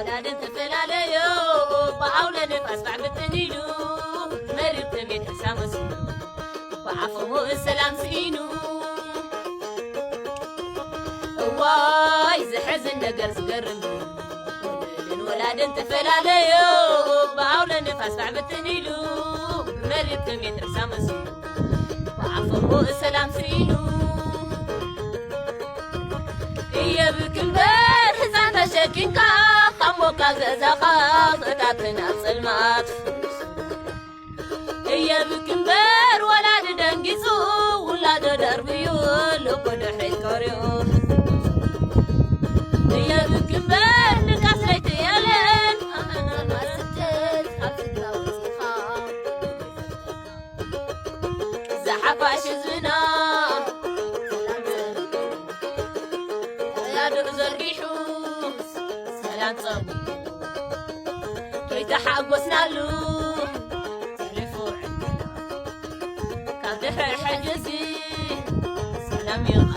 ولادن تفلاليو بعولة نفاس بعبتنيلو مريب تميت حسامسو وعفو السلام سينو واي زحزن نقر سقرن ولادن تفلاليو بعولة نفاس بعبتنيلو مريب تميت حسامسو وعفو السلام سينو يا بكمبر حزان تشكينكا خموكا زازاقا غتاتنا سلمات يا بكمبر ولاد دنجيزو ولاد دربيو لقد حيل كوريو يا بكمبر نكاس ليت يالن أنا ما ستت خبزت لوزيخا زحفاش زنا كيتحقسنا له تلفو عندنا كان دحر حجزي سلام يا